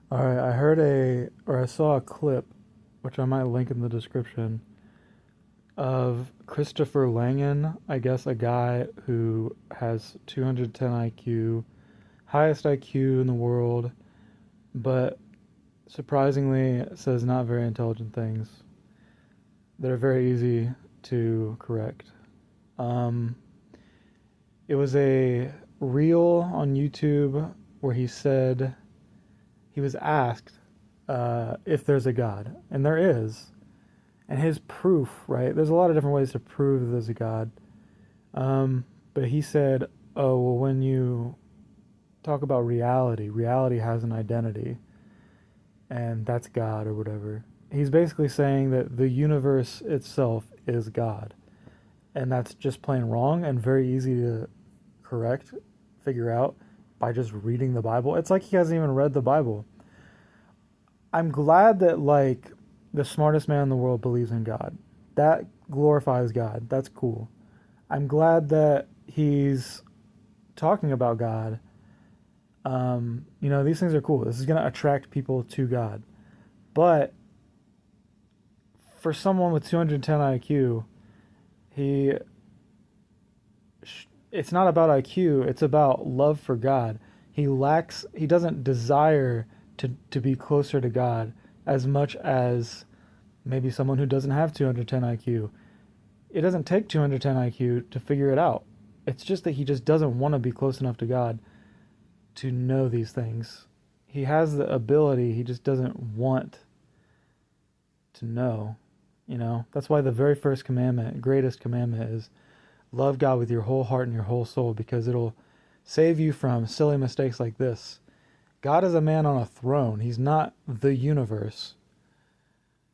All right, I saw a clip, which I might link in the description, of Christopher Langen, I guess a guy who has 210 IQ, highest IQ in the world, but surprisingly says not very intelligent things that are very easy to correct. Um, it was a reel on YouTube where he was asked if there's a God, and there is. And his proof, right? There's a lot of different ways to prove there's a God. But he said, oh, well, when you talk about reality, reality has an identity, and that's God or whatever. He's basically saying that the universe itself is God. And that's just plain wrong and very easy to correct, figure out by just reading the Bible. It's like he hasn't even read the Bible. I'm glad that, like, the smartest man in the world believes in God. That glorifies God. That's cool. I'm glad that he's talking about God. These things are cool. This is going to attract people to God. But for someone with 210 IQ, he it's not about IQ, it's about love for God. He doesn't desire to be closer to God as much as maybe someone who doesn't have 210 IQ. It doesn't take 210 IQ to figure it out. It's just that he just doesn't want to be close enough to God to know these things. He has the ability, he just doesn't want to know. That's why the very first commandment, greatest commandment, is love God with your whole heart and your whole soul, because it'll save you from silly mistakes like this. God is a man on a throne. He's not the universe.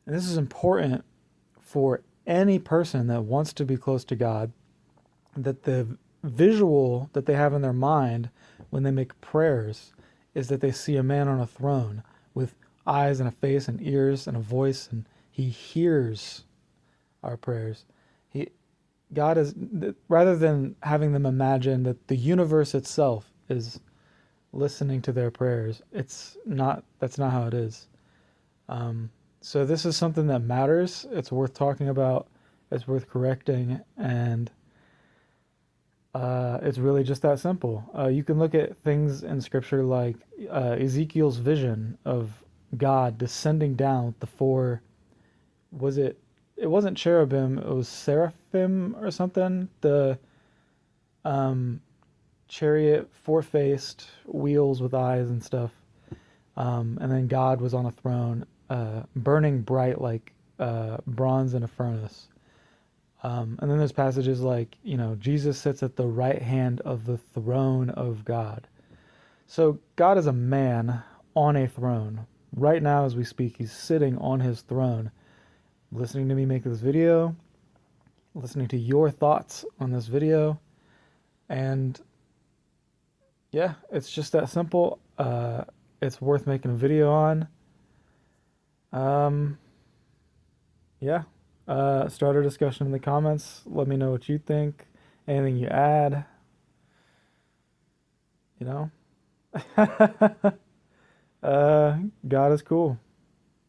And this is important for any person that wants to be close to God, that the visual that they have in their mind when they make prayers is that they see a man on a throne with eyes and a face and ears and a voice, and he hears our prayers. He God is, rather than having them imagine that the universe itself is listening to their prayers, that's not how it is. So this is something that matters. It's worth talking about. It's worth correcting, and it's really just that simple. You can look at things in Scripture like Ezekiel's vision of God descending down with the four. Was it? It wasn't cherubim. It was seraphim or something. The um, chariot, four-faced, wheels with eyes and stuff. And then God was on a throne, burning bright like bronze in a furnace. And then there's passages like, Jesus sits at the right hand of the throne of God. So God is a man on a throne. Right now, as we speak, he's sitting on his throne, listening to me make this video, listening to your thoughts on this video. And yeah, it's just that simple. It's worth making a video on. Um, yeah. Start a discussion in the comments. Let me know what you think. Anything you add, you know? God is cool.